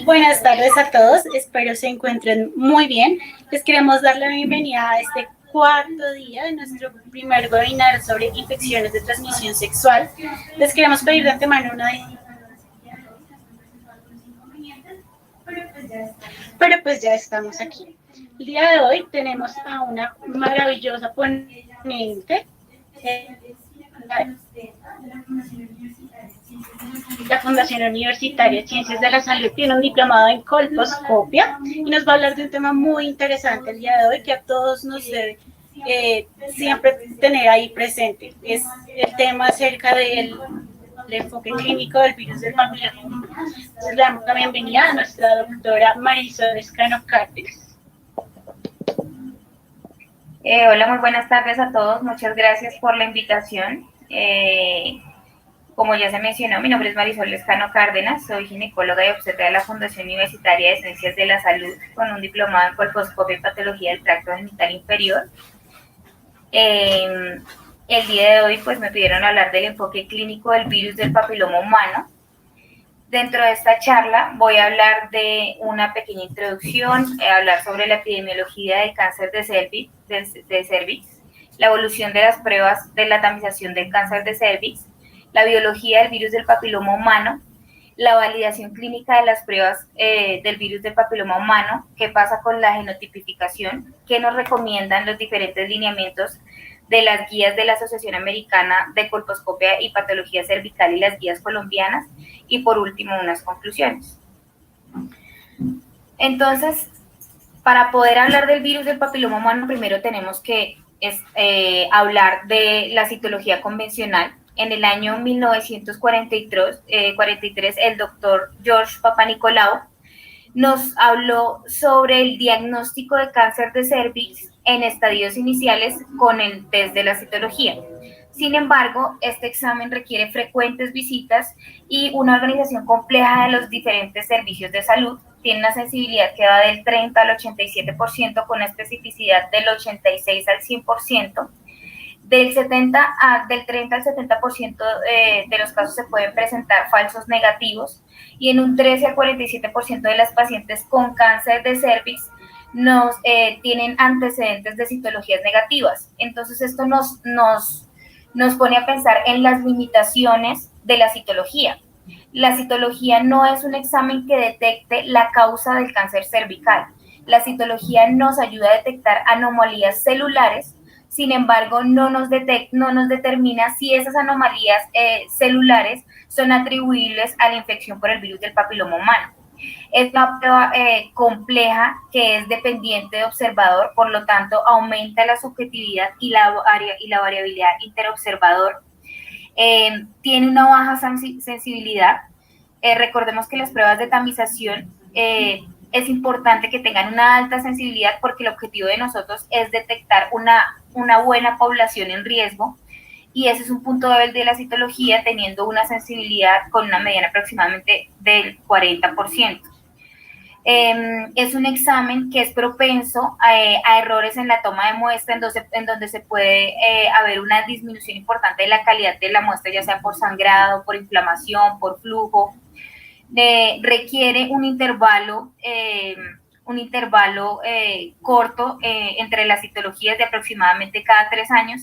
Buenas tardes a todos, espero se encuentren muy bien. Les queremos dar la bienvenida a este cuarto día de nuestro primer webinar sobre infecciones de transmisión sexual. Les queremos pedir de antemano una pero pues ya estamos aquí. El día de hoy tenemos a una maravillosa ponente. La Fundación Universitaria de Ciencias de la Salud tiene un diplomado en colposcopia y nos va a hablar de un tema muy interesante el día de hoy que a todos nos debe siempre tener ahí presente. Es el tema acerca del enfoque clínico del virus del papiloma. Entonces, le damos la bienvenida a nuestra doctora Marisol Escano Cárdenas. Hola, muy buenas tardes a todos. Muchas gracias por la invitación. Como ya se mencionó, mi nombre es Marisol Escano Cárdenas, soy ginecóloga y obstetra de la Fundación Universitaria de Ciencias de la Salud, con un diplomado en colposcopia y patología del tracto genital inferior. El día de hoy pues me pidieron hablar del enfoque clínico del virus del papiloma humano. Dentro de esta charla voy a hablar de una pequeña introducción, hablar sobre la epidemiología del cáncer de cervix, la evolución de las pruebas de la tamización del cáncer de cervix, la biología del virus del papiloma humano, la validación clínica de las pruebas del virus del papiloma humano, qué pasa con la genotipificación, qué nos recomiendan los diferentes lineamientos de las guías de la Asociación Americana de Colposcopia y Patología Cervical y las guías colombianas, y por último unas conclusiones. Entonces, para poder hablar del virus del papiloma humano, primero tenemos que hablar de la citología convencional. En el año 1943, el doctor George Papanicolaou nos habló sobre el diagnóstico de cáncer de cervix en estadios iniciales con el test de la citología. Sin embargo, este examen requiere frecuentes visitas y una organización compleja de los diferentes servicios de salud. Tiene una sensibilidad que va del 30 al 87%, con una especificidad del 86 al 100%. Del 30 al 70% de los casos se pueden presentar falsos negativos, y en un 13 al 47% de las pacientes con cáncer de cervix tienen antecedentes de citologías negativas. Entonces esto nos pone a pensar en las limitaciones de la citología. La citología no es un examen que detecte la causa del cáncer cervical. La citología nos ayuda a detectar anomalías celulares. Sin embargo, no nos determina si esas anomalías celulares son atribuibles a la infección por el virus del papiloma humano. Es una prueba compleja que es dependiente de observador, por lo tanto aumenta la subjetividad y la variabilidad interobservador. Tiene una baja sensibilidad. Recordemos que las pruebas de tamización es importante que tengan una alta sensibilidad, porque el objetivo de nosotros es detectar una buena población en riesgo, y ese es un punto débil de la citología, teniendo una sensibilidad con una mediana aproximadamente del 40%. Es un examen que es propenso a errores en la toma de muestra, en donde se puede haber una disminución importante de la calidad de la muestra, ya sea por sangrado, por inflamación, por flujo. Requiere un intervalo corto entre las citologías, de aproximadamente cada 3 años,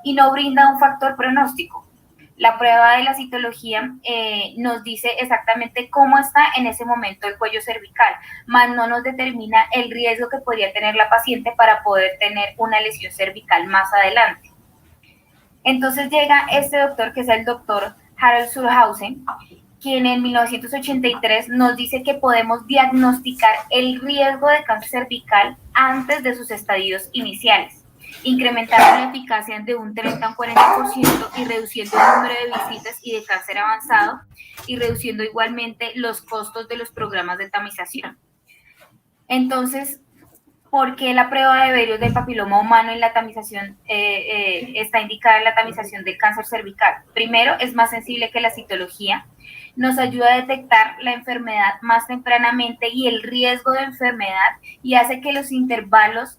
y no brinda un factor pronóstico. La prueba de la citología nos dice exactamente cómo está en ese momento el cuello cervical, más no nos determina el riesgo que podría tener la paciente para poder tener una lesión cervical más adelante. Entonces llega este doctor, que es el doctor Harold Surhausen, quien en 1983 nos dice que podemos diagnosticar el riesgo de cáncer cervical antes de sus estadios iniciales, incrementando la eficacia de un 30 a un 40% y reduciendo el número de visitas y de cáncer avanzado, y reduciendo igualmente los costos de los programas de tamización. Entonces, ¿por qué la prueba de virus del papiloma humano en la tamización está indicada en la tamización del cáncer cervical? Primero, es más sensible que la citología, nos ayuda a detectar la enfermedad más tempranamente y el riesgo de enfermedad, y hace que los intervalos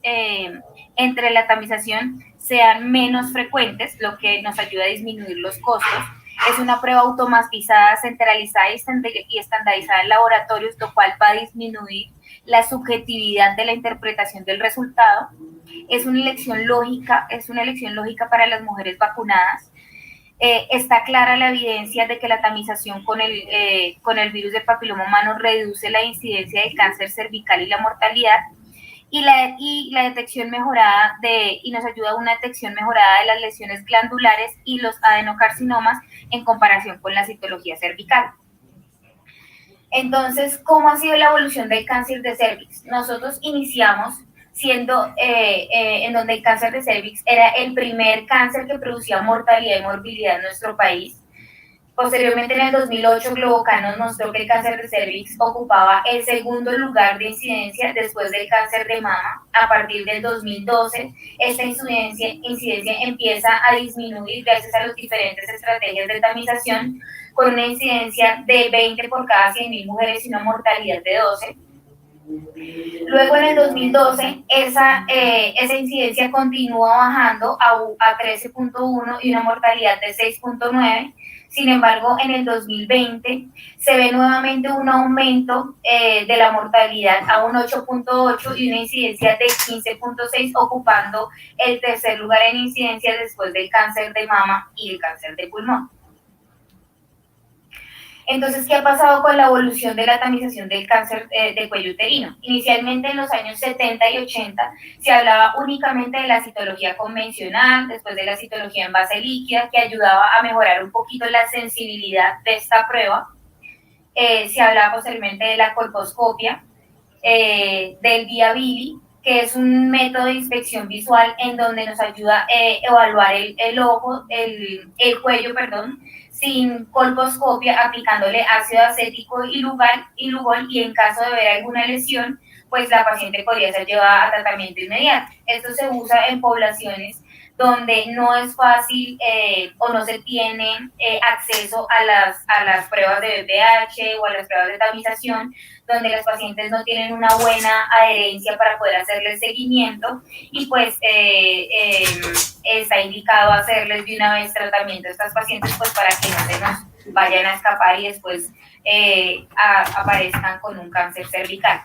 entre la tamización sean menos frecuentes, lo que nos ayuda a disminuir los costos. Es una prueba automatizada, centralizada y estandarizada en laboratorios, lo cual va a disminuir la subjetividad de la interpretación del resultado. Es una elección lógica para las mujeres vacunadas. Está clara la evidencia de que la tamización con el virus del papiloma humano reduce la incidencia de cáncer cervical y la mortalidad, y la detección mejorada y nos ayuda a una detección mejorada de las lesiones glandulares y los adenocarcinomas en comparación con la citología cervical. Entonces, ¿cómo ha sido la evolución del cáncer de cervix? Nosotros iniciamos siendo en donde el cáncer de cervix era el primer cáncer que producía mortalidad y morbilidad en nuestro país. Posteriormente, en el 2008, Globocan nos mostró que el cáncer de cervix ocupaba el segundo lugar de incidencia después del cáncer de mama. A partir del 2012, esta incidencia empieza a disminuir gracias a las diferentes estrategias de tamización, con una incidencia de 20 por cada 100.000 mujeres y una mortalidad de 12. Luego, en el 2012, esa incidencia continúa bajando a 13.1 y una mortalidad de 6.9. Sin embargo, en el 2020 se ve nuevamente un aumento de la mortalidad a un 8.8 y una incidencia de 15.6, ocupando el tercer lugar en incidencia después del cáncer de mama y el cáncer de pulmón. Entonces, ¿qué ha pasado con la evolución de la tamización del cáncer de cuello uterino? Inicialmente, en los años 70 y 80, se hablaba únicamente de la citología convencional, después de la citología en base líquida, que ayudaba a mejorar un poquito la sensibilidad de esta prueba. Se hablaba posteriormente de la colposcopia, del Via-Vili, que es un método de inspección visual en donde nos ayuda a evaluar el cuello, sin colposcopia, aplicándole ácido acético y Lugol, y en caso de ver alguna lesión, pues la paciente podría ser llevada a tratamiento inmediato. Esto se usa en poblaciones donde no es fácil o no se tiene acceso a las pruebas de BPH o a las pruebas de tamización, donde los pacientes no tienen una buena adherencia para poder hacerle seguimiento, y pues está indicado hacerles de una vez tratamiento a estas pacientes, pues para que no se nos vayan a escapar y después aparezcan con un cáncer cervical.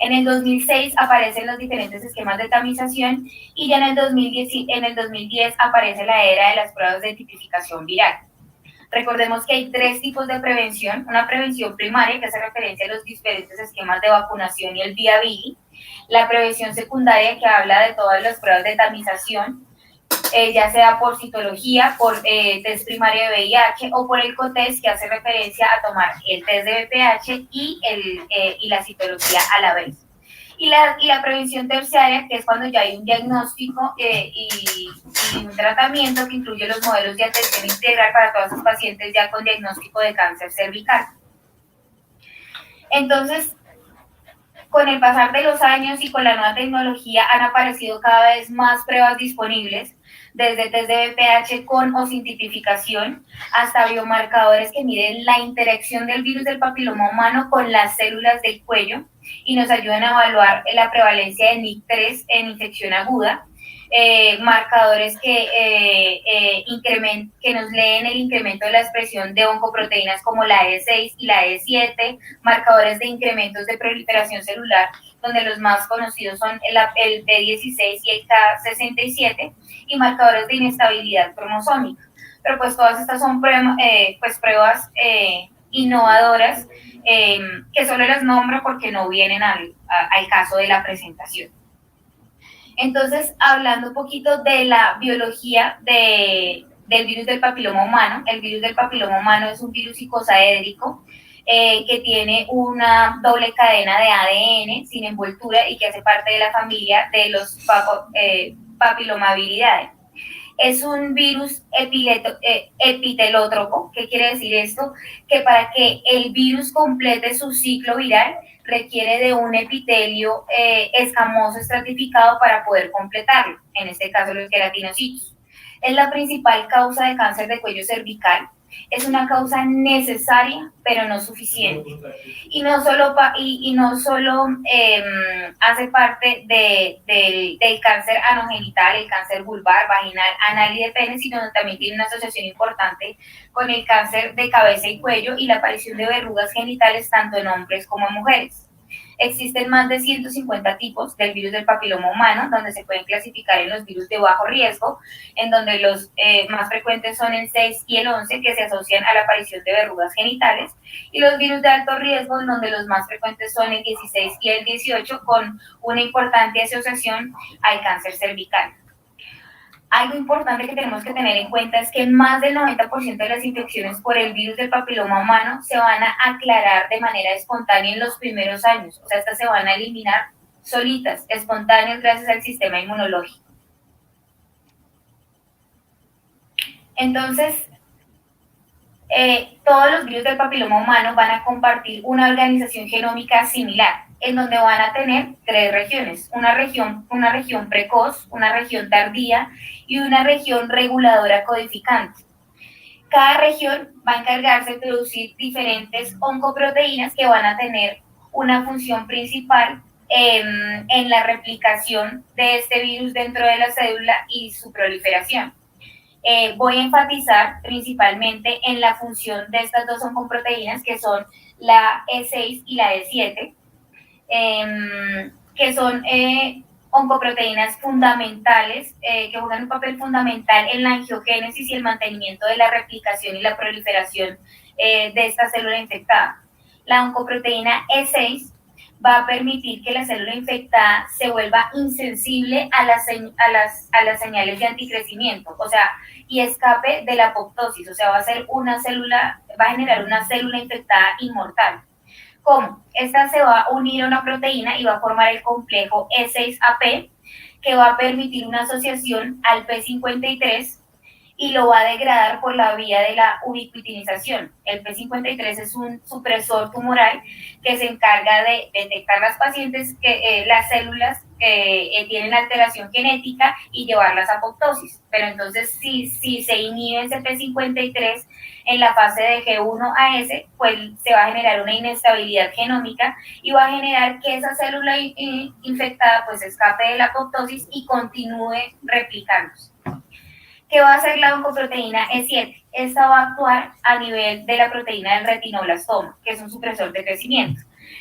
En el 2006 aparecen los diferentes esquemas de tamización, y ya en el 2010 aparece la era de las pruebas de tipificación viral. Recordemos que hay tres tipos de prevención: una prevención primaria, que hace referencia a los diferentes esquemas de vacunación y el Via-Vili; la prevención secundaria, que habla de todas las pruebas de tamización, ya sea por citología, por test primario de VIH o por el COTES, que hace referencia a tomar el test de VPH y la citología a la vez. Y la prevención terciaria, que es cuando ya hay un diagnóstico y un tratamiento que incluye los modelos de atención integral para todos los pacientes ya con diagnóstico de cáncer cervical. Entonces, con el pasar de los años y con la nueva tecnología, han aparecido cada vez más pruebas disponibles, desde test de VPH con o sin tipificación, hasta biomarcadores que miden la interacción del virus del papiloma humano con las células del cuello y nos ayudan a evaluar la prevalencia de NIC3 en infección aguda. Marcadores que nos leen el incremento de la expresión de oncoproteínas como la E6 y la E7, marcadores de incrementos de proliferación celular, donde los más conocidos son el P16 y el K67, y marcadores de inestabilidad cromosómica. Pero pues todas estas son pruebas innovadoras, que solo las nombro porque no vienen al caso de la presentación. Entonces, hablando un poquito de la biología del virus del papiloma humano, el virus del papiloma humano es un virus icosaédrico que tiene una doble cadena de ADN sin envoltura y que hace parte de la familia de los papilomaviridae. Es un virus epitelótropo. ¿Qué quiere decir esto? Que para que el virus complete su ciclo viral requiere de un epitelio escamoso estratificado para poder completarlo, en este caso los queratinocitos. Es la principal causa de cáncer de cuello cervical. es una causa necesaria, pero no suficiente. Y no solo, hace parte del cáncer anogenital, el cáncer vulvar, vaginal, anal y de pene, sino también tiene una asociación importante con el cáncer de cabeza y cuello y la aparición de verrugas genitales tanto en hombres como en mujeres. Existen más de 150 tipos del virus del papiloma humano, donde se pueden clasificar en los virus de bajo riesgo, en donde los más frecuentes son el 6 y el 11, que se asocian a la aparición de verrugas genitales, y los virus de alto riesgo, en donde los más frecuentes son el 16 y el 18, con una importante asociación al cáncer cervical. Algo importante que tenemos que tener en cuenta es que más del 90% de las infecciones por el virus del papiloma humano se van a aclarar de manera espontánea en los primeros años. O sea, estas se van a eliminar solitas, espontáneas, gracias al sistema inmunológico. Entonces, todos los virus del papiloma humano van a compartir una organización genómica similar, en donde van a tener 3 regiones, una región precoz, una región tardía y una región reguladora codificante. Cada región va a encargarse de producir diferentes oncoproteínas que van a tener una función principal en la replicación de este virus dentro de la célula y su proliferación. Voy a enfatizar principalmente en la función de estas 2 oncoproteínas, que son la E6 y la E7, que son oncoproteínas fundamentales, que juegan un papel fundamental en la angiogénesis y el mantenimiento de la replicación y la proliferación de esta célula infectada. La oncoproteína E6 va a permitir que la célula infectada se vuelva insensible a las señales de anticrecimiento, o sea, y escape de la apoptosis, o sea, va a generar una célula infectada inmortal. ¿Cómo? Esta se va a unir a una proteína y va a formar el complejo E6AP, que va a permitir una asociación al P53 y lo va a degradar por la vía de la ubiquitinización. El P53 es un supresor tumoral que se encarga de detectar las pacientes, las células que tienen alteración genética y llevarlas a apoptosis. Pero entonces, si se inhibe ese P53 en la fase de G1 a S, pues se va a generar una inestabilidad genómica y va a generar que esa célula infectada pues escape de la apoptosis y continúe replicándose. ¿Qué va a hacer la oncoproteína E7? Esta va a actuar a nivel de la proteína del retinoblastoma, que es un supresor de crecimiento.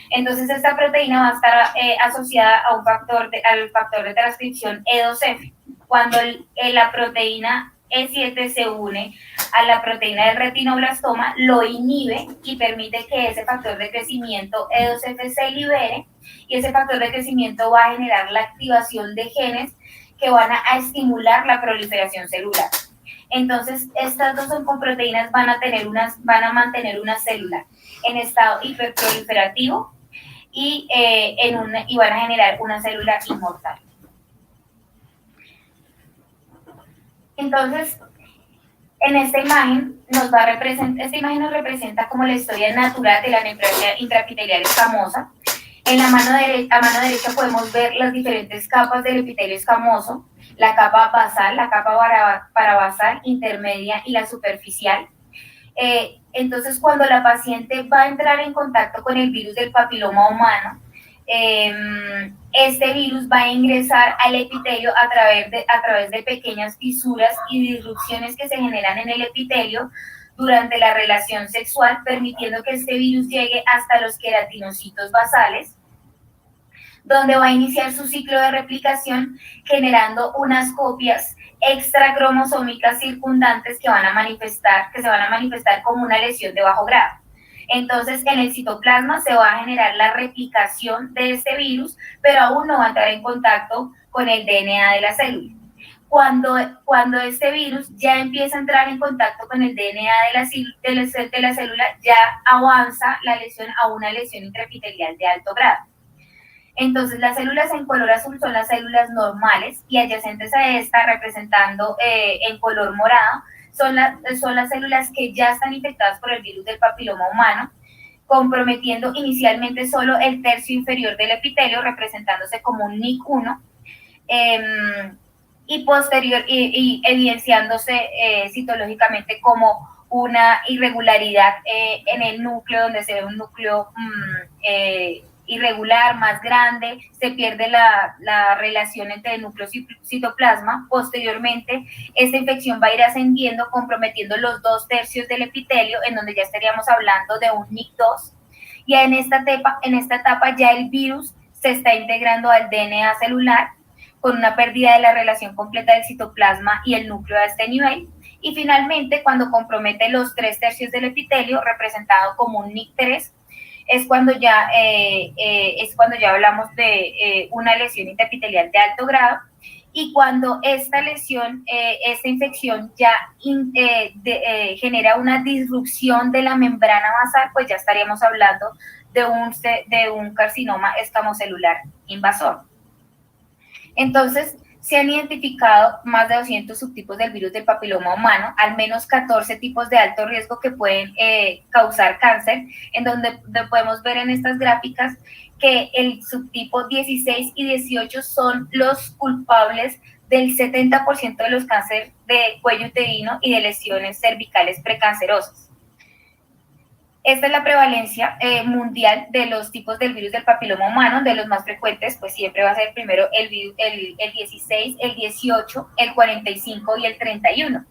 Entonces, esta proteína va a estar asociada a al factor de transcripción E2F. Cuando la proteína E7 se une a la proteína del retinoblastoma, lo inhibe y permite que ese factor de crecimiento E2F se libere, y ese factor de crecimiento va a generar la activación de genes que van a estimular la proliferación celular. Entonces, estas 2 oncoproteínas van a mantener una célula en estado hiperproliferativo y van a generar una célula inmortal. Entonces, en esta imagen nos representa como la historia natural de la neoplasia intraepitelial escamosa. En a mano derecha podemos ver las diferentes capas del epitelio escamoso, la capa basal, la capa parabasal, intermedia y la superficial. Entonces, cuando la paciente va a entrar en contacto con el virus del papiloma humano, este virus va a ingresar al epitelio a través de pequeñas fisuras y disrupciones que se generan en el epitelio durante la relación sexual, permitiendo que este virus llegue hasta los queratinocitos basales, donde va a iniciar su ciclo de replicación generando unas copias extracromosómicas circundantes que se van a manifestar como una lesión de bajo grado. Entonces, en el citoplasma se va a generar la replicación de este virus, pero aún no va a entrar en contacto con el DNA de la célula. Cuando este virus ya empieza a entrar en contacto con el DNA de la célula, ya avanza la lesión a una lesión intraepitelial de alto grado. Entonces, las células en color azul son las células normales y adyacentes a esta, representando en color morado, son las células que ya están infectadas por el virus del papiloma humano, comprometiendo inicialmente solo el tercio inferior del epitelio, representándose como un NIC1, y evidenciándose citológicamente como una irregularidad en el núcleo, donde se ve un núcleo irregular, más grande, se pierde la relación entre el núcleo y citoplasma. Posteriormente, esta infección va a ir ascendiendo, comprometiendo los 2/3 del epitelio, en donde ya estaríamos hablando de un NIC2. Y en esta etapa ya el virus se está integrando al DNA celular, con una pérdida de la relación completa del citoplasma y el núcleo a este nivel. Y finalmente, cuando compromete los 3/3 del epitelio, representado como un NIC3, es cuando ya hablamos de una lesión interepitelial de alto grado. Y cuando esta lesión, esta infección ya genera una disrupción de la membrana basal, pues ya estaríamos hablando de un carcinoma escamocelular invasor. Entonces, se han identificado más de 200 subtipos del virus del papiloma humano, al menos 14 tipos de alto riesgo que pueden causar cáncer, en donde podemos ver en estas gráficas que el subtipo 16 y 18 son los culpables del 70% de los cánceres de cuello uterino y de lesiones cervicales precancerosas. Esta es la prevalencia mundial de los tipos del virus del papiloma humano. De los más frecuentes, pues siempre va a ser primero el 16, el 18, el 45 y el 31.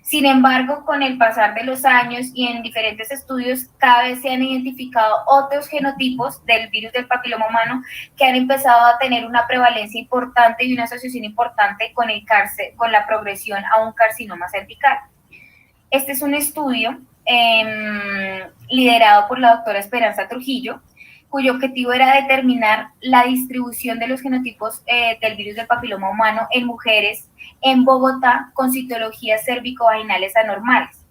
Sin embargo, con el pasar de los años y en diferentes estudios, cada vez se han identificado otros genotipos del virus del papiloma humano que han empezado a tener una prevalencia importante y una asociación importante con el cáncer, con la progresión a un carcinoma cervical. Este es un estudio liderado por la doctora Esperanza Trujillo, cuyo objetivo era determinar la distribución de los genotipos del virus del papiloma humano en mujeres en Bogotá con citologías cervicovaginales anormales.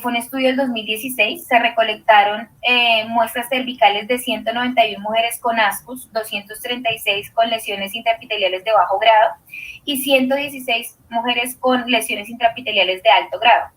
Fue un estudio del 2016, se recolectaron muestras cervicales de 191 mujeres con ASCUS, 236 con lesiones intraepiteliales de bajo grado y 116 mujeres con lesiones intraepiteliales de alto grado.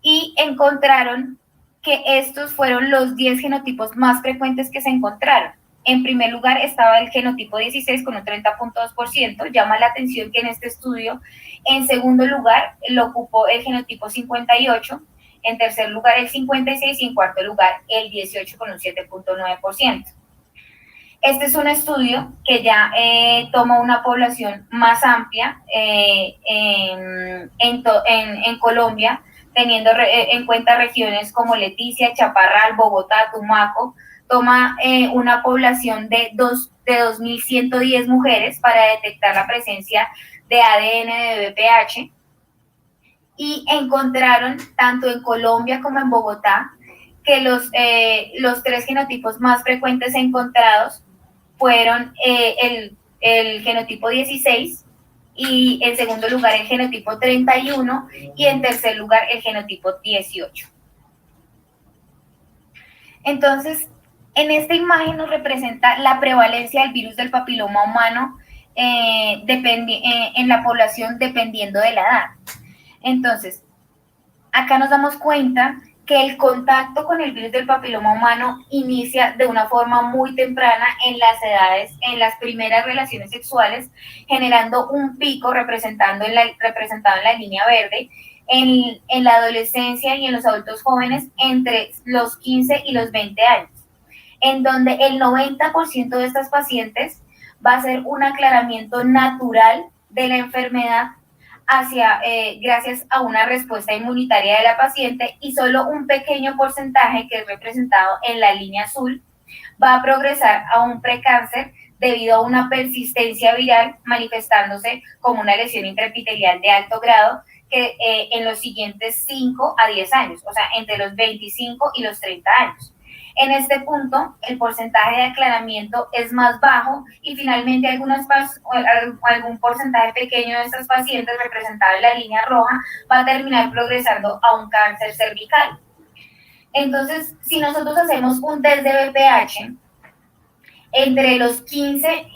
Y encontraron que estos fueron los 10 genotipos más frecuentes que se encontraron. En primer lugar estaba el genotipo 16 con un 30.2%, llama la atención que en este estudio, en segundo lugar lo ocupó el genotipo 58, en tercer lugar el 56 y en cuarto lugar el 18 con un 7.9%. Este es un estudio que ya toma una población más amplia en Colombia, teniendo en cuenta regiones como Leticia, Chaparral, Bogotá, Tumaco. Toma una población de 2.110 mujeres para detectar la presencia de ADN de VPH y encontraron tanto en Colombia como en Bogotá que los 3 genotipos más frecuentes encontrados fueron el genotipo 16, y en segundo lugar el genotipo 31 y en tercer lugar el genotipo 18. Entonces, en esta imagen nos representa la prevalencia del virus del papiloma humano en la población dependiendo de la edad. Entonces, acá nos damos cuenta que el contacto con el virus del papiloma humano inicia de una forma muy temprana en las edades, en las primeras relaciones sexuales, generando un pico representado en la línea verde, en la adolescencia y en los adultos jóvenes entre los 15 y los 20 años, en donde el 90% de estas pacientes va a ser un aclaramiento natural de la enfermedad gracias a una respuesta inmunitaria de la paciente, y solo un pequeño porcentaje, que es representado en la línea azul, va a progresar a un precáncer debido a una persistencia viral manifestándose como una lesión intraepitelial de alto grado que en los siguientes 5 a 10 años, o sea, entre los 25 y los 30 años. En este punto, el porcentaje de aclaramiento es más bajo y finalmente algún porcentaje pequeño de estas pacientes, representado en la línea roja, va a terminar progresando a un cáncer cervical. Entonces, si nosotros hacemos un test de VPH entre los 15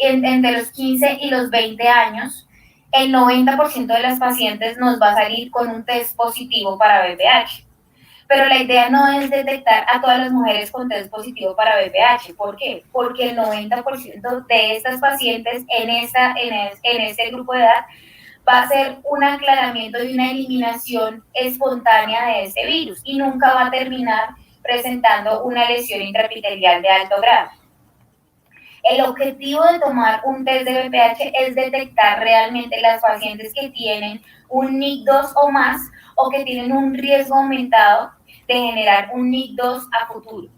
y los 20 años, el 90% de las pacientes nos va a salir con un test positivo para VPH. Pero la idea no es detectar a todas las mujeres con test positivo para VPH. ¿Por qué? Porque el 90% de estas pacientes en este grupo de edad va a ser un aclaramiento y una eliminación espontánea de este virus y nunca va a terminar presentando una lesión intraepitelial de alto grado. El objetivo de tomar un test de VPH es detectar realmente las pacientes que tienen un NIC2 o más o que tienen un riesgo aumentado de generar un NIC2 a futuro.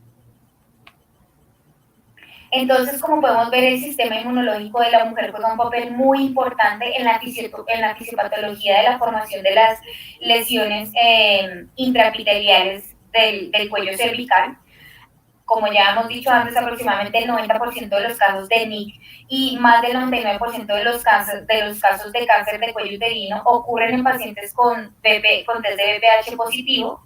Entonces, como podemos ver, el sistema inmunológico de la mujer juega un papel muy importante en la fisiopatología de la formación de las lesiones intraepiteliales del cuello cervical. Como ya hemos dicho antes, aproximadamente el 90% de los casos de NIC y más del 99% de los casos de cáncer de cuello uterino ocurren en pacientes con test de VPH positivo.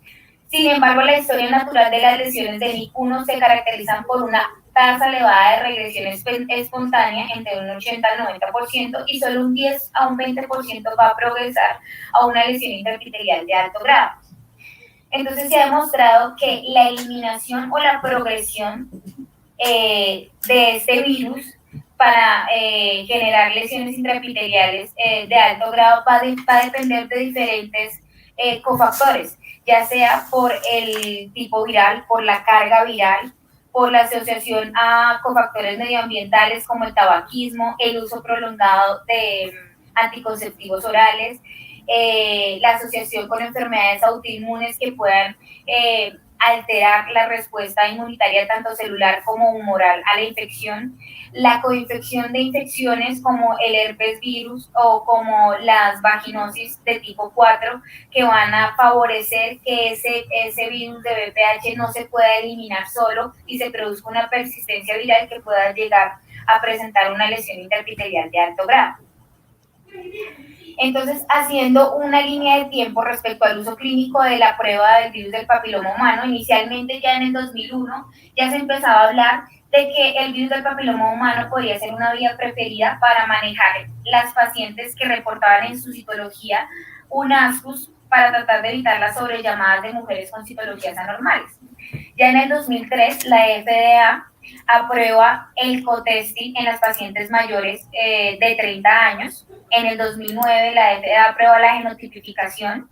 Sin embargo, la historia natural de las lesiones de NIC1 se caracterizan por una tasa elevada de regresión espontánea entre un 80 al 90% y solo un 10 a un 20% va a progresar a una lesión intraepitelial de alto grado. Entonces se ha demostrado que la eliminación o la progresión de este virus para generar lesiones intraepiteliales de alto grado va a depender de diferentes cofactores, ya sea por el tipo viral, por la carga viral, por la asociación a cofactores medioambientales como el tabaquismo, el uso prolongado de anticonceptivos orales, la asociación con enfermedades autoinmunes que puedan alterar la respuesta inmunitaria tanto celular como humoral a la infección, la coinfección de infecciones como el herpes virus o como las vaginosis de tipo 4 que van a favorecer que ese virus de VPH no se pueda eliminar solo y se produzca una persistencia viral que pueda llegar a presentar una lesión intraepitelial de alto grado. Entonces, haciendo una línea de tiempo respecto al uso clínico de la prueba del virus del papiloma humano, inicialmente ya en el 2001 ya se empezaba a hablar de que el virus del papiloma humano podría ser una vía preferida para manejar las pacientes que reportaban en su citología un ASCUS para tratar de evitar las sobrellamadas de mujeres con citologías anormales. Ya en el 2003, la FDA aprueba el co-testing en las pacientes mayores de 30 años. En el 2009, la FDA aprueba la genotipificación.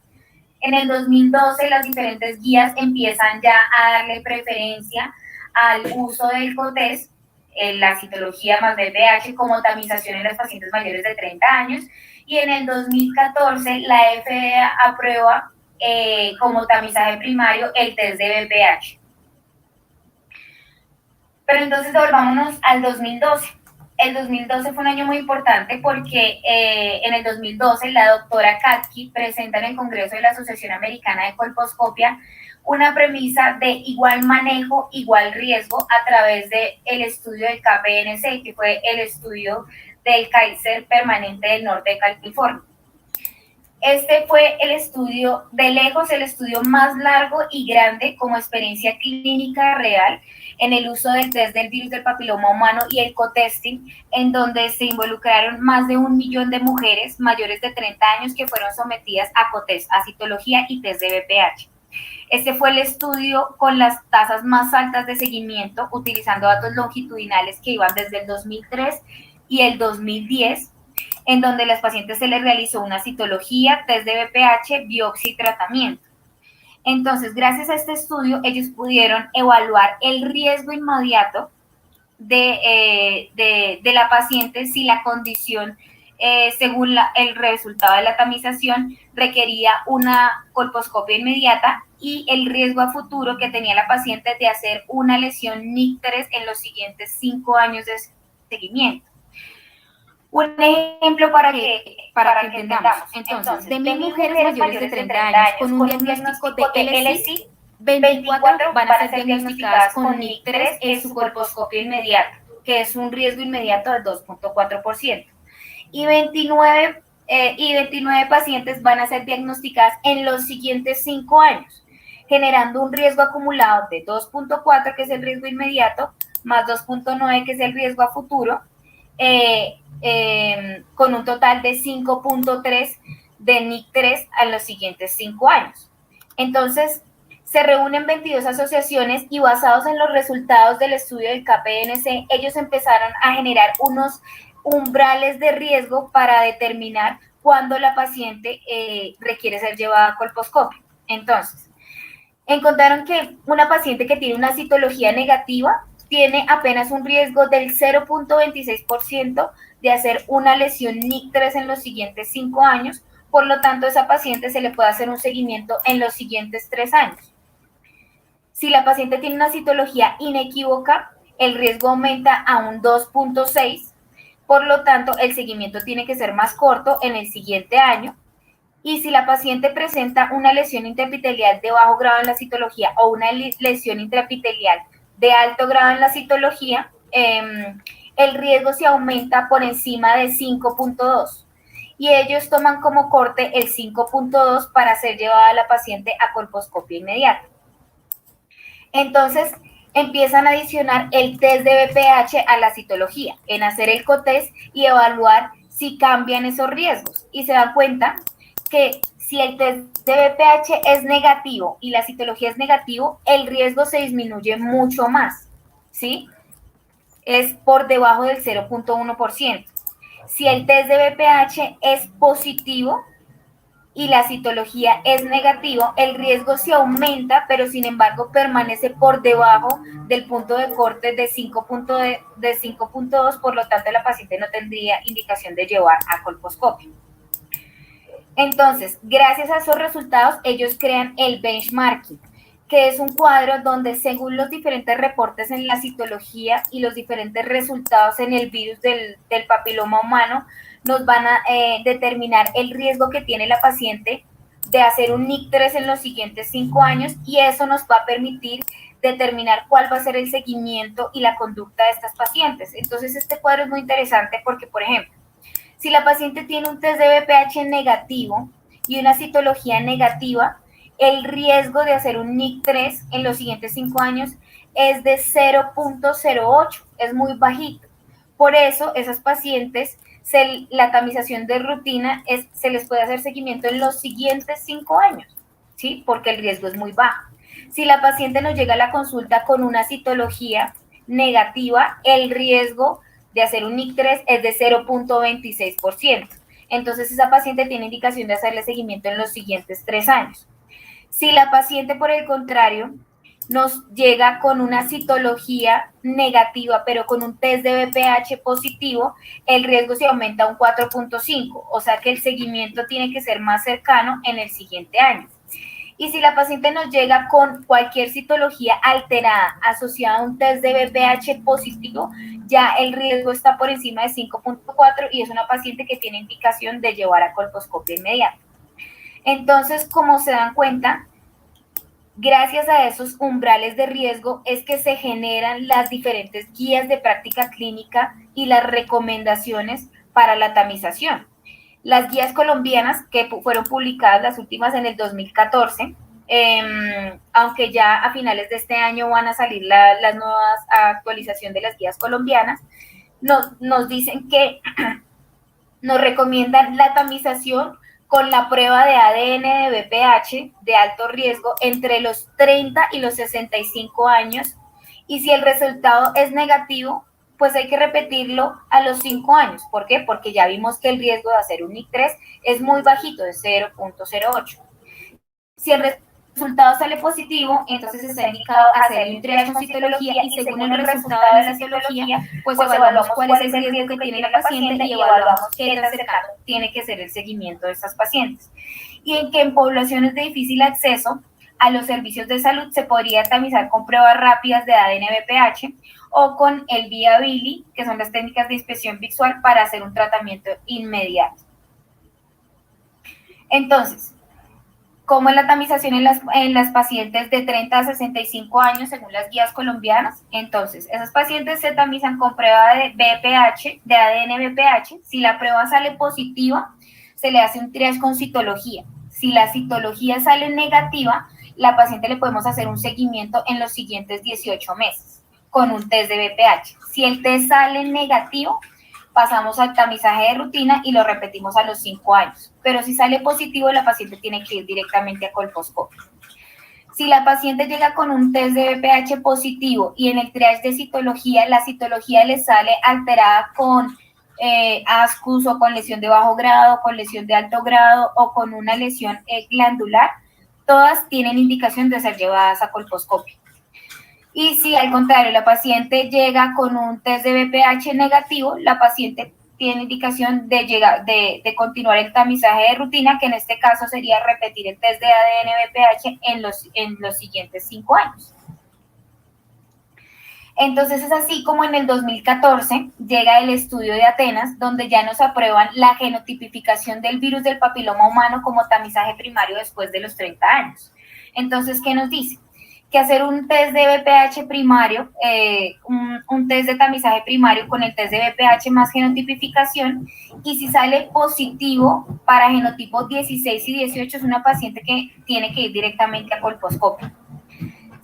En el 2012, las diferentes guías empiezan ya a darle preferencia al uso del co-test, la citología más VPH, como tamización en las pacientes mayores de 30 años. Y en el 2014, la FDA aprueba como tamizaje primario el test de VPH. Pero entonces volvámonos al 2012. El 2012 fue un año muy importante porque en el 2012 la doctora Katke presenta en el Congreso de la Asociación Americana de Colposcopia una premisa de igual manejo, igual riesgo a través del estudio del KPNC, que fue el estudio del Kaiser Permanente del Norte de California. Este fue el estudio, de lejos, el estudio más largo y grande como experiencia clínica real en el uso del test del virus del papiloma humano y el co-testing, en donde se involucraron más de 1 millón de mujeres mayores de 30 años que fueron sometidas a co-test, a citología y test de VPH. Este fue el estudio con las tasas más altas de seguimiento, utilizando datos longitudinales que iban desde el 2003 y el 2010, en donde a las pacientes se les realizó una citología, test de VPH, biopsia y tratamiento. Entonces, gracias a este estudio, ellos pudieron evaluar el riesgo inmediato de la paciente si la condición, según el resultado de la tamización, requería una colposcopia inmediata y el riesgo a futuro que tenía la paciente de hacer una lesión NIC3 en los siguientes 5 años de seguimiento. Un ejemplo para que entendamos. Entonces, de 1.000 mujeres mayores de 30 años con un diagnóstico de LSI, 24 van a ser diagnosticadas con NIC3 en su colposcopia inmediata, que es un riesgo inmediato del 2.4%. Y 29 pacientes van a ser diagnosticadas en los siguientes 5 años, generando un riesgo acumulado de 2.4, que es el riesgo inmediato, más 2.9, que es el riesgo a futuro, con un total de 5.3 de NIC3 a los siguientes 5 años. Entonces, se reúnen 22 asociaciones y basados en los resultados del estudio del KPNC, ellos empezaron a generar unos umbrales de riesgo para determinar cuando la paciente requiere ser llevada a colposcopio. Entonces, encontraron que una paciente que tiene una citología negativa tiene apenas un riesgo del 0.26% de hacer una lesión NIC3 en los siguientes 5 años, por lo tanto, a esa paciente se le puede hacer un seguimiento en los siguientes 3 años. Si la paciente tiene una citología inequívoca, el riesgo aumenta a un 2.6, por lo tanto, el seguimiento tiene que ser más corto en el siguiente año. Y si la paciente presenta una lesión intraepitelial de bajo grado en la citología o una lesión intraepitelial de alto grado en la citología, el riesgo se aumenta por encima de 5.2. Y ellos toman como corte el 5.2 para ser llevada a la paciente a colposcopia inmediata. Entonces, empiezan a adicionar el test de BPH a la citología, en hacer el cotest y evaluar si cambian esos riesgos. Y se dan cuenta que si el test de BPH es negativo y la citología es negativo, el riesgo se disminuye mucho más, ¿sí? Es por debajo del 0.1%. Si el test de BPH es positivo y la citología es negativo, el riesgo se aumenta, pero sin embargo permanece por debajo del punto de corte de 5.2, por lo tanto la paciente no tendría indicación de llevar a colposcopio. Entonces, gracias a esos resultados, ellos crean el benchmarking, que es un cuadro donde según los diferentes reportes en la citología y los diferentes resultados en el virus del papiloma humano, nos van a determinar el riesgo que tiene la paciente de hacer un NIC3 en los siguientes 5 años, y eso nos va a permitir determinar cuál va a ser el seguimiento y la conducta de estas pacientes. Entonces, este cuadro es muy interesante porque, por ejemplo, si la paciente tiene un test de BPH negativo y una citología negativa, el riesgo de hacer un NIC3 en los siguientes 5 años es de 0.08, es muy bajito. Por eso, esas pacientes, la tamización de rutina se les puede hacer seguimiento en los siguientes 5 años, ¿sí? Porque el riesgo es muy bajo. Si la paciente nos llega a la consulta con una citología negativa, el riesgo de hacer un NIC3 es de 0.26%. Entonces, esa paciente tiene indicación de hacerle seguimiento en los siguientes 3 años. Si la paciente, por el contrario, nos llega con una citología negativa, pero con un test de BPH positivo, el riesgo se aumenta a un 4.5, o sea que el seguimiento tiene que ser más cercano en el siguiente año. Y si la paciente nos llega con cualquier citología alterada asociada a un test de BPH positivo, ya el riesgo está por encima de 5.4 y es una paciente que tiene indicación de llevar a colposcopia inmediata. Entonces, como se dan cuenta, gracias a esos umbrales de riesgo es que se generan las diferentes guías de práctica clínica y las recomendaciones para la tamización. Las guías colombianas, que fueron publicadas las últimas en el 2014, aunque ya a finales de este año van a salir las nuevas actualización de las guías colombianas, nos dicen que nos recomiendan la tamización con la prueba de ADN de BPH de alto riesgo entre los 30 y los 65 años, y si el resultado es negativo, pues hay que repetirlo a los 5 años. ¿Por qué? Porque ya vimos que el riesgo de hacer un NIC3 es muy bajito, de 0.08. Si el resultado sale positivo, entonces está indicado hacer un triage con citología, y según el resultado de la citología, pues evaluamos cuál es el riesgo que tiene la paciente y evaluamos qué tan cercano tiene que ser el seguimiento de estas pacientes. Y en poblaciones de difícil acceso a los servicios de salud se podría tamizar con pruebas rápidas de ADN BPH o con el vía-Bili, que son las técnicas de inspección visual para hacer un tratamiento inmediato. Entonces, ¿cómo es la tamización en las pacientes de 30 a 65 años según las guías colombianas? Entonces, esas pacientes se tamizan con prueba de BPH, de ADN BPH. Si la prueba sale positiva, se le hace un triage con citología. Si la citología sale negativa, la paciente le podemos hacer un seguimiento en los siguientes 18 meses con un test de BPH. Si el test sale negativo, pasamos al tamizaje de rutina y lo repetimos a los 5 años. Pero si sale positivo, la paciente tiene que ir directamente a colposcopio. Si la paciente llega con un test de BPH positivo y en el triage de citología, la citología le sale alterada con ascus o con lesión de bajo grado, con lesión de alto grado o con una lesión glandular, todas tienen indicación de ser llevadas a colposcopio. Y si al contrario la paciente llega con un test de BPH negativo, la paciente tiene indicación de continuar el tamizaje de rutina, que en este caso sería repetir el test de ADN BPH en los siguientes 5 años. Entonces es así como en el 2014 llega el estudio de Atenas, donde ya nos aprueban la genotipificación del virus del papiloma humano como tamizaje primario después de los 30 años. Entonces, ¿qué nos dice? Que hacer un test de BPH primario, un test de tamizaje primario con el test de BPH más genotipificación, y si sale positivo para genotipos 16 y 18 es una paciente que tiene que ir directamente a colposcopio.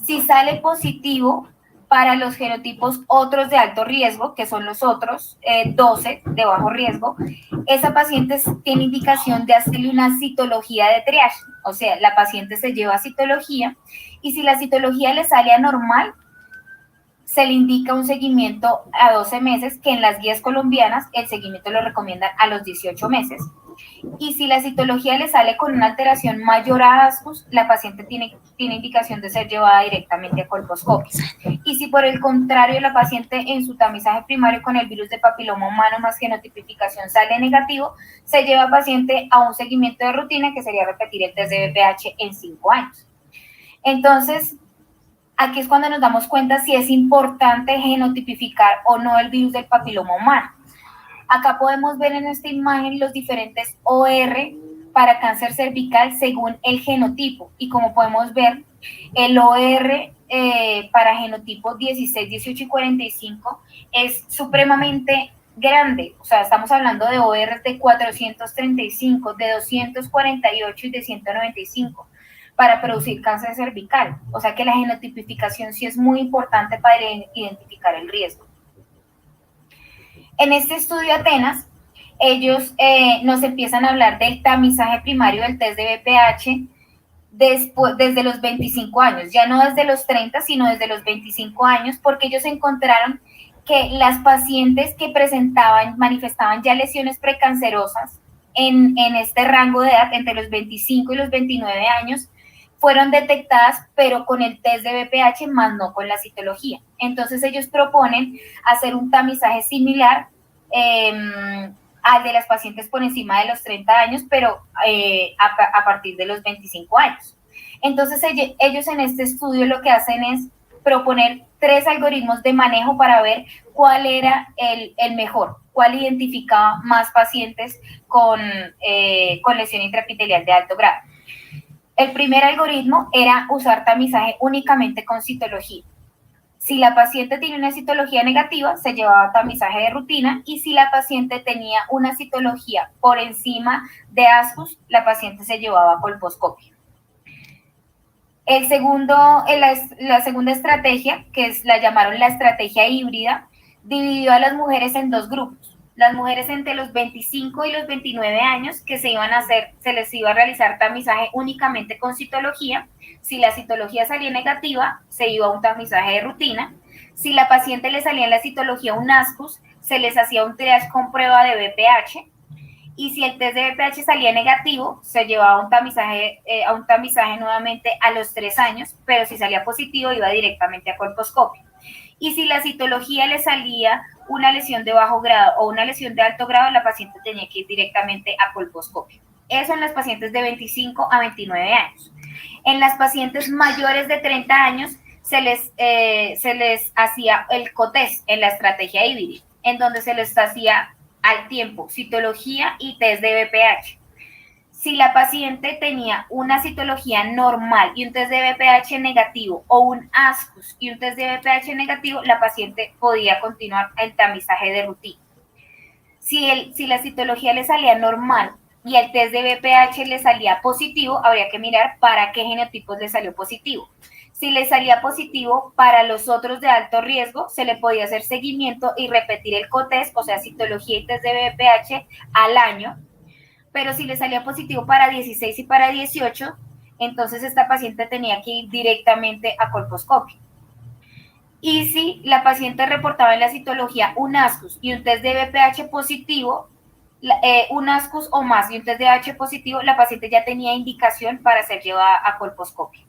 Si sale positivo para los genotipos otros de alto riesgo, que son los otros 12 de bajo riesgo, esa paciente tiene indicación de hacerle una citología de triage, o sea, la paciente se lleva a citología y si la citología le sale anormal, se le indica un seguimiento a 12 meses, que en las guías colombianas el seguimiento lo recomiendan a los 18 meses. Y si la citología le sale con una alteración mayor a ascus, la paciente tiene indicación de ser llevada directamente a colposcopio. Y si por el contrario la paciente en su tamizaje primario con el virus de papiloma humano más genotipificación sale negativo, se lleva al paciente a un seguimiento de rutina, que sería repetir el test de BPH en 5 años. Entonces, aquí es cuando nos damos cuenta si es importante genotipificar o no el virus del papiloma humano. Acá podemos ver en esta imagen los diferentes OR para cáncer cervical según el genotipo. Y como podemos ver, el OR para genotipos 16, 18 y 45 es supremamente grande. O sea, estamos hablando de OR de 435, de 248 y de 195 para producir cáncer cervical. O sea que la genotipificación sí es muy importante para identificar el riesgo. En este estudio Atenas, ellos nos empiezan a hablar del tamizaje primario del test de BPH desde los 25 años, ya no desde los 30, sino desde los 25 años, porque ellos encontraron que las pacientes que manifestaban ya lesiones precancerosas en este rango de edad, entre los 25 y los 29 años, fueron detectadas, pero con el test de BPH más no con la citología. Entonces ellos proponen hacer un tamizaje similar al de las pacientes por encima de los 30 años, pero a partir de los 25 años. Entonces ellos en este estudio lo que hacen es proponer 3 algoritmos de manejo para ver cuál era el mejor, cuál identificaba más pacientes con lesión intraepitelial de alto grado. El primer algoritmo era usar tamizaje únicamente con citología. Si la paciente tiene una citología negativa, se llevaba tamizaje de rutina, y si la paciente tenía una citología por encima de ascus, la paciente se llevaba a colposcopio. La segunda estrategia, la llamaron la estrategia híbrida, dividió a las mujeres en 2 grupos. Las mujeres entre los 25 y los 29 años, que se les iba a realizar tamizaje únicamente con citología. Si la citología salía negativa, se iba a un tamizaje de rutina. Si la paciente le salía en la citología un ascus, se les hacía un triage con prueba de BPH. Y si el test de BPH salía negativo, se llevaba a un tamizaje nuevamente a los 3 años, pero si salía positivo, iba directamente a colposcopio. Y si la citología le salía una lesión de bajo grado o una lesión de alto grado, la paciente tenía que ir directamente a colposcopio. Eso en las pacientes de 25 a 29 años. En las pacientes mayores de 30 años se les hacía el COTES en la estrategia híbrida, en donde se les hacía al tiempo citología y test de BPH. Si la paciente tenía una citología normal y un test de BPH negativo, o un ascus y un test de BPH negativo, la paciente podía continuar el tamizaje de rutina. Si la citología le salía normal y el test de BPH le salía positivo, habría que mirar para qué genotipos le salió positivo. Si le salía positivo para los otros de alto riesgo, se le podía hacer seguimiento y repetir el COTES, o sea, citología y test de BPH al año. Pero si le salía positivo para 16 y para 18, entonces esta paciente tenía que ir directamente a colposcopio. Y si la paciente reportaba en la citología un ASCUS y un test de BPH positivo, un ASCUS o más y un test de BPH positivo, la paciente ya tenía indicación para ser llevada a colposcopia.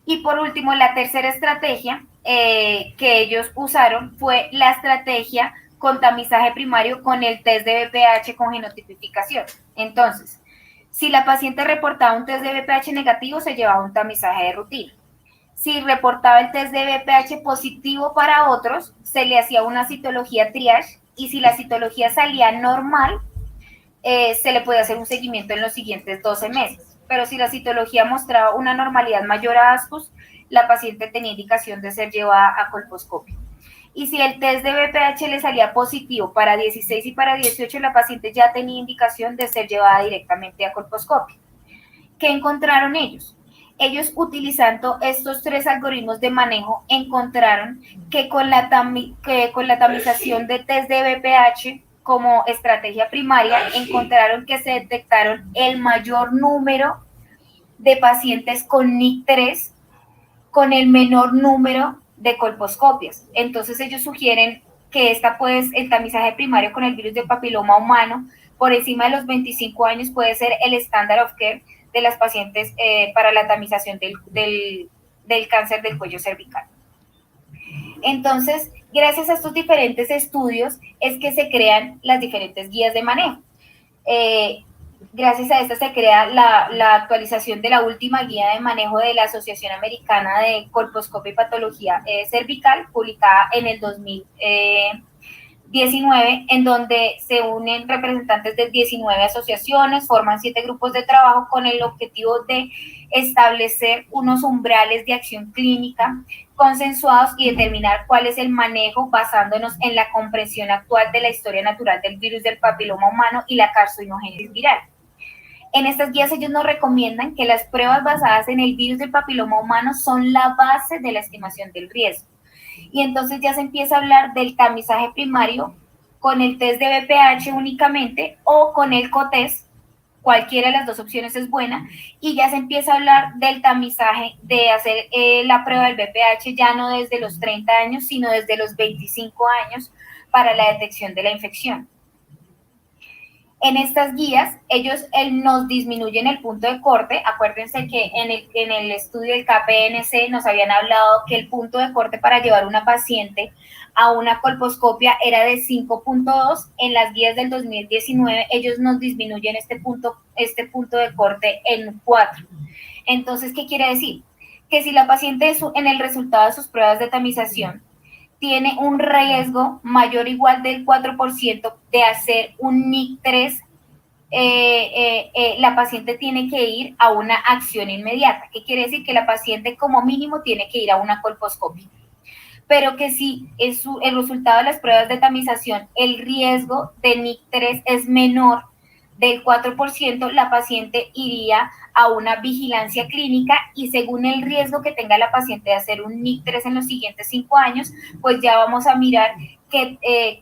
Y por último, la tercera estrategia que ellos usaron fue la estrategia con tamizaje primario con el test de BPH con genotipificación. Entonces, si la paciente reportaba un test de BPH negativo, se llevaba un tamizaje de rutina. Si reportaba el test de BPH positivo para otros, se le hacía una citología triage, y si la citología salía normal, se le puede hacer un seguimiento en los siguientes 12 meses. Pero si la citología mostraba una normalidad mayor a ASCUS, la paciente tenía indicación de ser llevada a colposcopia. Y si el test de BPH le salía positivo para 16 y para 18, la paciente ya tenía indicación de ser llevada directamente a colposcopia. ¿Qué encontraron ellos? Ellos, utilizando estos 3 algoritmos de manejo, encontraron que con la tamización de test de BPH como estrategia primaria, encontraron que se detectaron el mayor número de pacientes con NIC3 con el menor número de colposcopias. Entonces ellos sugieren que el tamizaje primario con el virus del papiloma humano por encima de los 25 años puede ser el standard of care de las pacientes para la tamización del cáncer del cuello cervical. Entonces, gracias a estos diferentes estudios es que se crean las diferentes guías de manejo. Gracias a esta se crea la actualización de la última guía de manejo de la Asociación Americana de Colposcopia y Patología Cervical, publicada en el 2019, en donde se unen representantes de 19 asociaciones, forman 7 grupos de trabajo con el objetivo de establecer unos umbrales de acción clínica consensuados y determinar cuál es el manejo basándonos en la comprensión actual de la historia natural del virus del papiloma humano y la carcinogénesis viral. En estas guías ellos nos recomiendan que las pruebas basadas en el virus del papiloma humano son la base de la estimación del riesgo. Y entonces ya se empieza a hablar del tamizaje primario con el test de BPH únicamente o con el COTES, cualquiera de las dos opciones es buena, y ya se empieza a hablar del tamizaje de hacer la prueba del BPH ya no desde los 30 años, sino desde los 25 años para la detección de la infección. En estas guías, ellos nos disminuyen el punto de corte. Acuérdense que en el estudio del KPNC nos habían hablado que el punto de corte para llevar una paciente a una colposcopia era de 5.2. En las guías del 2019, ellos nos disminuyen este punto de corte en 4. Entonces, ¿qué quiere decir? Que si la paciente en el resultado de sus pruebas de tamización tiene un riesgo mayor o igual del 4% de hacer un NIC3, la paciente tiene que ir a una acción inmediata. ¿Qué quiere decir? Que la paciente como mínimo tiene que ir a una colposcopia. Pero que si el resultado de las pruebas de tamización, el riesgo de NIC3 es menor del 4%, la paciente iría a una vigilancia clínica y según el riesgo que tenga la paciente de hacer un NIC3 en los siguientes 5 años, pues ya vamos a mirar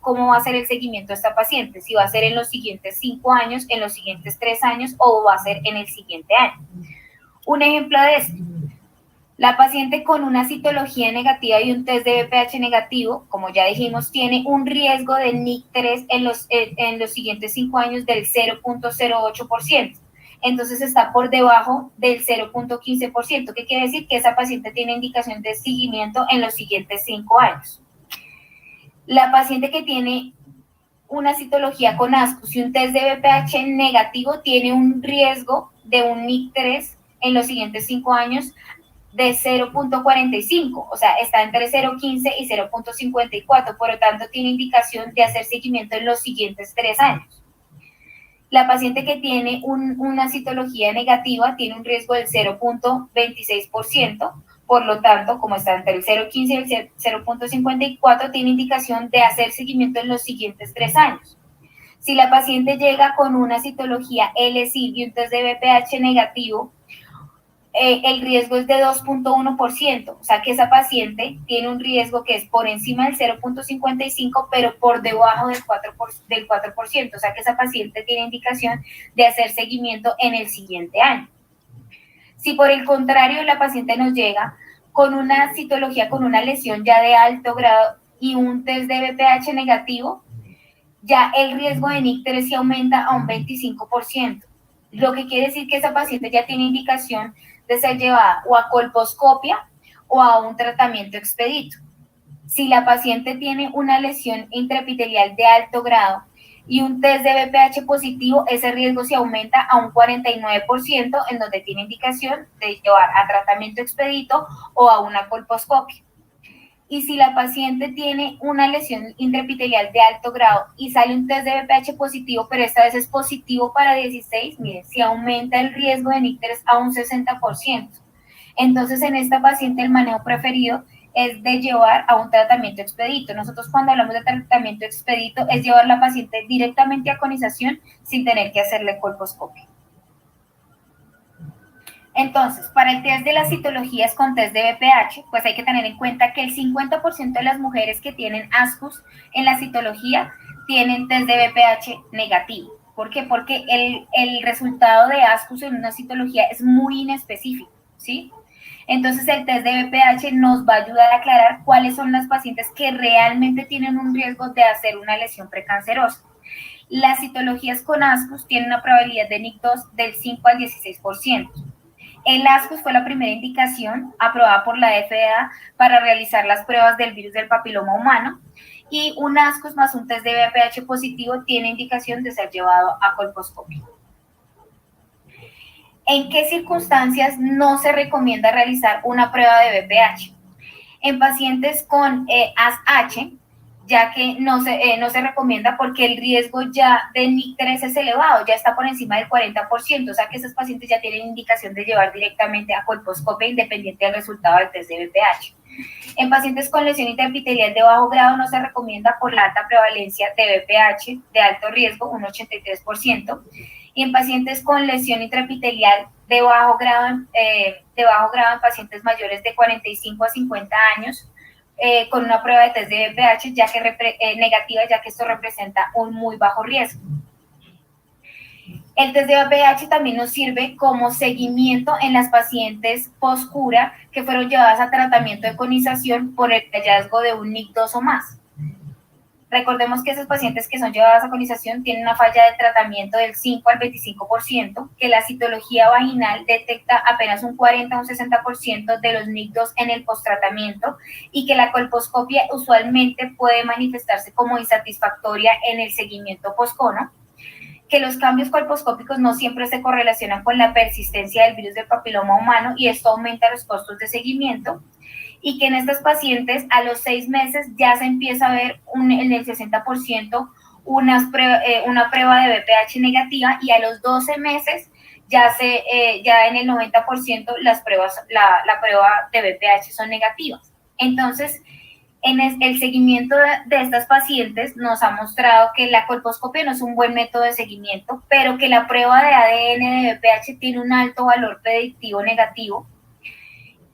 cómo va a ser el seguimiento de esta paciente, si va a ser en los siguientes 5 años, en los siguientes 3 años o va a ser en el siguiente año. Un ejemplo de esto: la paciente con una citología negativa y un test de BPH negativo, como ya dijimos, tiene un riesgo de NIC3 en los siguientes 5 años del 0.08%. Entonces está por debajo del 0.15%. ¿Qué quiere decir? Que esa paciente tiene indicación de seguimiento en los siguientes 5 años. La paciente que tiene una citología con ASCUS y un test de BPH negativo tiene un riesgo de un NIC3 en los siguientes 5 años de 0.45, o sea, está entre 0.15 y 0.54, por lo tanto tiene indicación de hacer seguimiento en los siguientes 3 años. La paciente que tiene una citología negativa tiene un riesgo del 0.26%, por lo tanto, como está entre el 0.15 y el 0.54, tiene indicación de hacer seguimiento en los siguientes 3 años. Si la paciente llega con una citología LSI y un test de BPH negativo, el riesgo es de 2.1%, o sea que esa paciente tiene un riesgo que es por encima del 0.55, pero por debajo del 4%, o sea que esa paciente tiene indicación de hacer seguimiento en el siguiente año. Si por el contrario la paciente nos llega con una citología, con una lesión ya de alto grado y un test de BPH negativo, ya el riesgo de ictere se aumenta a un 25%, lo que quiere decir que esa paciente ya tiene indicación de ser llevada o a colposcopia o a un tratamiento expedito. Si la paciente tiene una lesión intraepitelial de alto grado y un test de BPH positivo, ese riesgo se aumenta a un 49%, en donde tiene indicación de llevar a tratamiento expedito o a una colposcopia. Y si la paciente tiene una lesión intraepitelial de alto grado y sale un test de BPH positivo, pero esta vez es positivo para 16, miren, se aumenta el riesgo de icteres a un 60%. Entonces, en esta paciente el manejo preferido es de llevar a un tratamiento expedito. Nosotros cuando hablamos de tratamiento expedito es llevar a la paciente directamente a conización sin tener que hacerle colposcopia. Entonces, para el test de las citologías con test de BPH, pues hay que tener en cuenta que el 50% de las mujeres que tienen ASCUS en la citología tienen test de BPH negativo. ¿Por qué? Porque el resultado de ASCUS en una citología es muy inespecífico, ¿sí? Entonces, el test de BPH nos va a ayudar a aclarar cuáles son las pacientes que realmente tienen un riesgo de hacer una lesión precancerosa. Las citologías con ASCUS tienen una probabilidad de NIC2 del 5 al 16%. El ASCUS fue la primera indicación aprobada por la FDA para realizar las pruebas del virus del papiloma humano, y un ASCUS más un test de BPH positivo tiene indicación de ser llevado a colposcopia. ¿En qué circunstancias no se recomienda realizar una prueba de BPH? En pacientes con ASH, ya que no se recomienda porque el riesgo ya de NIC3 es elevado, ya está por encima del 40%, o sea que esos pacientes ya tienen indicación de llevar directamente a colposcopia independiente del resultado del test de BPH. En pacientes con lesión intraepitelial de bajo grado no se recomienda por la alta prevalencia de BPH de alto riesgo, un 83%, y en pacientes con lesión intraepitelial de bajo grado en pacientes mayores de 45 a 50 años, con una prueba de test de BPH negativa, ya que esto representa un muy bajo riesgo. El test de BPH también nos sirve como seguimiento en las pacientes post-cura que fueron llevadas a tratamiento de conización por el hallazgo de un NIC2 o más. Recordemos que esos pacientes que son llevadas a conización tienen una falla de tratamiento del 5 al 25%, que la citología vaginal detecta apenas un 40 a un 60% de los NIC2 en el posttratamiento, y que la colposcopia usualmente puede manifestarse como insatisfactoria en el seguimiento poscono, que los cambios colposcópicos no siempre se correlacionan con la persistencia del virus del papiloma humano y esto aumenta los costos de seguimiento, y que en estas pacientes a los 6 meses ya se empieza a ver en el 60% una prueba de BPH negativa, y a los 12 meses ya en el 90% la prueba de BPH son negativas. Entonces, en el seguimiento de estas pacientes nos ha mostrado que la colposcopia no es un buen método de seguimiento, pero que la prueba de ADN de BPH tiene un alto valor predictivo negativo,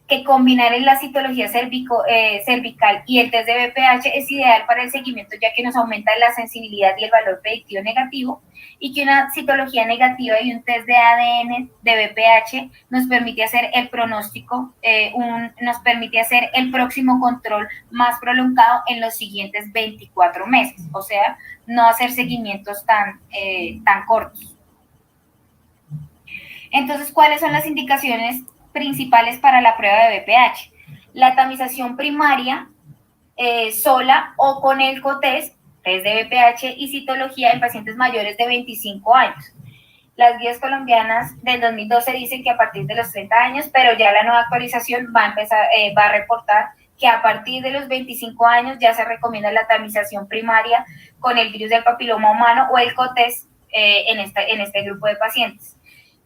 que combinar en la citología cervical y el test de BPH es ideal para el seguimiento, ya que nos aumenta la sensibilidad y el valor predictivo negativo, y que una citología negativa y un test de ADN de BPH nos permite hacer el pronóstico, nos permite hacer el próximo control más prolongado en los siguientes 24 meses, o sea, no hacer seguimientos tan cortos. Entonces, ¿cuáles son las indicaciones principales para la prueba de BPH? La tamización primaria sola o con el COTES, test de BPH y citología en pacientes mayores de 25 años. Las guías colombianas del 2012 dicen que a partir de los 30 años, pero ya la nueva actualización va a reportar que a partir de los 25 años ya se recomienda la tamización primaria con el virus del papiloma humano o el COTES en este grupo de pacientes.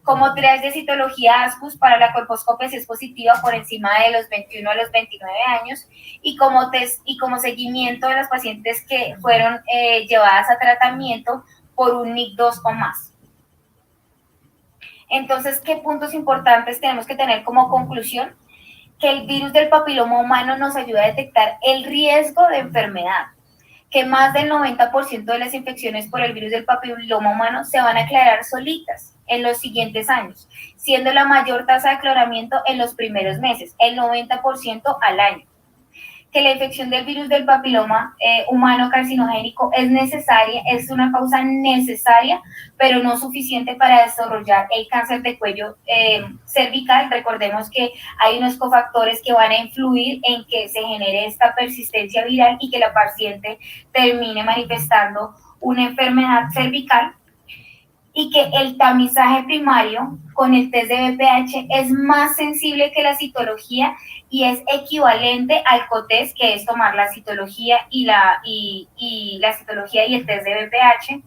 Como triage de citología ASCUS para la colposcopia si es positiva por encima de los 21 a los 29 años, y como test y como seguimiento de las pacientes que fueron llevadas a tratamiento por un NIC2 o más. Entonces, ¿qué puntos importantes tenemos que tener como conclusión? Que el virus del papiloma humano nos ayuda a detectar el riesgo de enfermedad, que más del 90% de las infecciones por el virus del papiloma humano se van a aclarar solitas en los siguientes años, siendo la mayor tasa de aclaramiento en los primeros meses, el 90% al año. Que la infección del virus del papiloma humano carcinogénico es necesaria, es una causa necesaria, pero no suficiente para desarrollar el cáncer de cuello cervical. Recordemos que hay unos cofactores que van a influir en que se genere esta persistencia viral y que la paciente termine manifestando una enfermedad cervical, y que el tamizaje primario con el test de BPH es más sensible que la citología y es equivalente al COTES, que es tomar la citología y la citología y el test de BPH,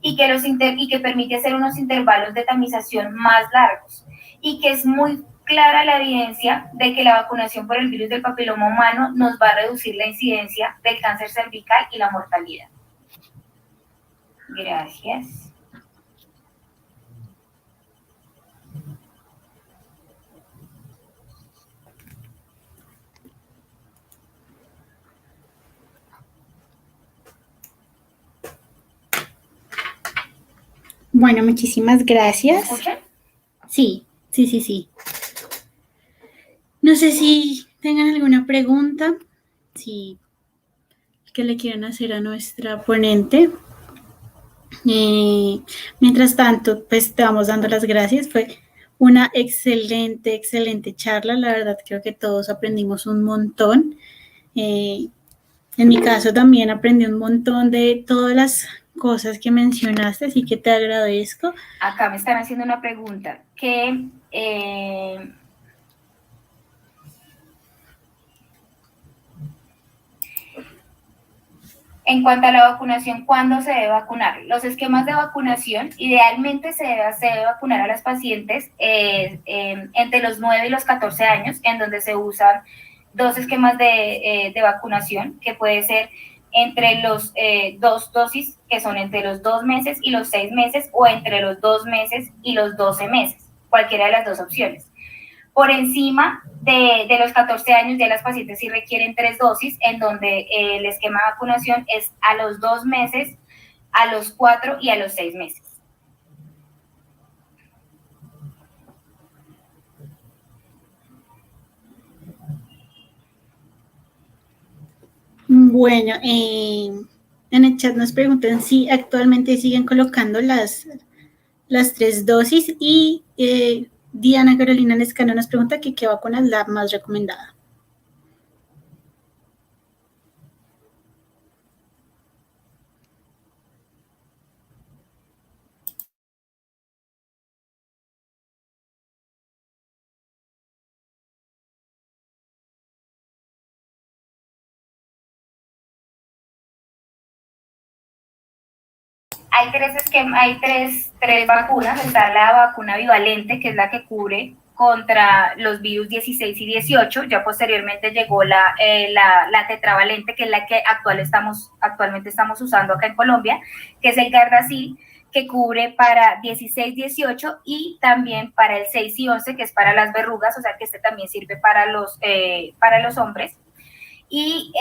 y que permite hacer unos intervalos de tamización más largos, y que es muy clara la evidencia de que la vacunación por el virus del papiloma humano nos va a reducir la incidencia del cáncer cervical y la mortalidad. Gracias. Bueno, muchísimas gracias. ¿Me escuchan? Sí. No sé si tengan alguna pregunta, si que le quieran hacer a nuestra ponente. Mientras tanto, pues te vamos dando las gracias. Fue una excelente charla. La verdad, creo que todos aprendimos un montón. En mi caso también aprendí un montón de todas las cosas que mencionaste, así que te agradezco. Acá me están haciendo una pregunta que en cuanto a la vacunación, ¿cuándo se debe vacunar? Los esquemas de vacunación, idealmente se debe vacunar a las pacientes entre los 9 y los 14 años, en donde se usan dos esquemas de vacunación, que puede ser entre los 2 dosis, que son entre los 2 meses y los 6 meses, o entre los 2 meses y los 12 meses, cualquiera de las dos opciones. Por encima de los 14 años ya las pacientes sí requieren 3 dosis, en donde el esquema de vacunación es a los 2 meses, a los 4 y a los 6 meses. Bueno, en el chat nos preguntan si actualmente siguen colocando las 3 dosis, y Diana Carolina Lescano nos pregunta que qué vacuna es la más recomendada. Hay tres vacunas. Está la vacuna bivalente, que es la que cubre contra los virus 16 y 18. Ya posteriormente llegó la tetravalente, que es la que actualmente estamos usando acá en Colombia, que es el Gardasil, que cubre para 16, 18 y también para el 6 y 11, que es para las verrugas, o sea que este también sirve para los hombres. Y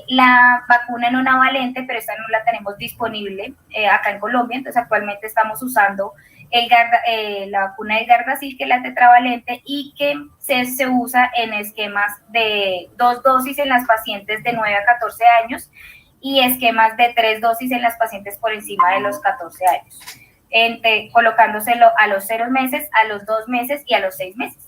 la vacuna nonavalente, pero esta no la tenemos disponible acá en Colombia, entonces actualmente estamos usando la vacuna del Gardasil, que es la tetravalente, y que se usa en esquemas de 2 dosis en las pacientes de 9 a 14 años y esquemas de 3 dosis en las pacientes por encima de los 14 años, colocándoselo a los 0 meses, a los 2 meses y a los 6 meses.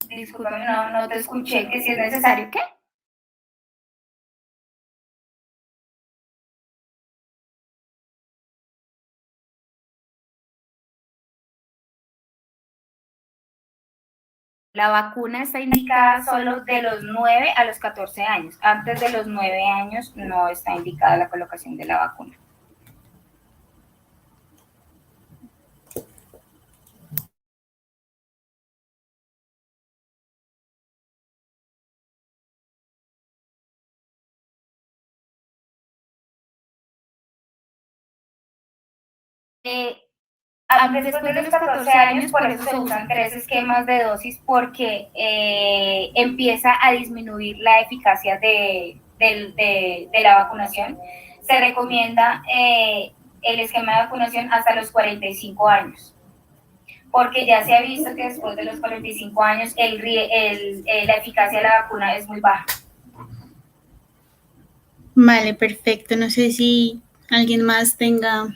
Discúlpame, no te escuché, que si es necesario, ¿qué? La vacuna está indicada solo de los 9 a los 14 años. Antes de los 9 años no está indicada la colocación de la vacuna. aunque después de los 14 años, por eso se usan 3 esquemas de dosis, porque empieza a disminuir la eficacia de la vacunación. Se recomienda el esquema de vacunación hasta los 45 años, porque ya se ha visto que después de los 45 años la eficacia de la vacuna es muy baja. Vale, perfecto. No sé si alguien más tenga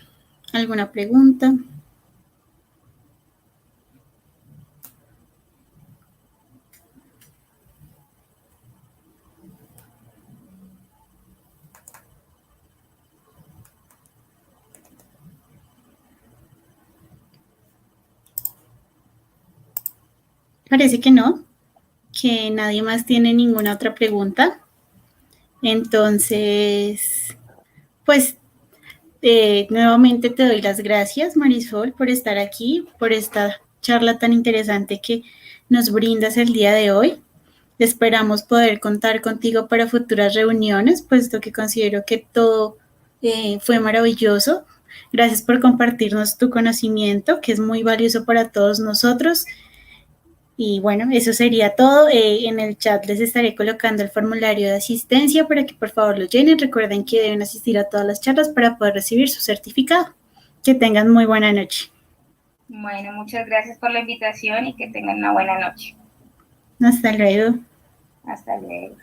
alguna pregunta. Parece que no, que nadie más tiene ninguna otra pregunta. Entonces, pues nuevamente te doy las gracias, Marisol, por estar aquí, por esta charla tan interesante que nos brindas el día de hoy. Esperamos poder contar contigo para futuras reuniones, puesto que considero que todo fue maravilloso. Gracias por compartirnos tu conocimiento, que es muy valioso para todos nosotros. Y bueno, eso sería todo. En el chat les estaré colocando el formulario de asistencia para que por favor lo llenen. Recuerden que deben asistir a todas las charlas para poder recibir su certificado. Que tengan muy buena noche. Bueno, muchas gracias por la invitación y que tengan una buena noche. Hasta luego. Hasta luego.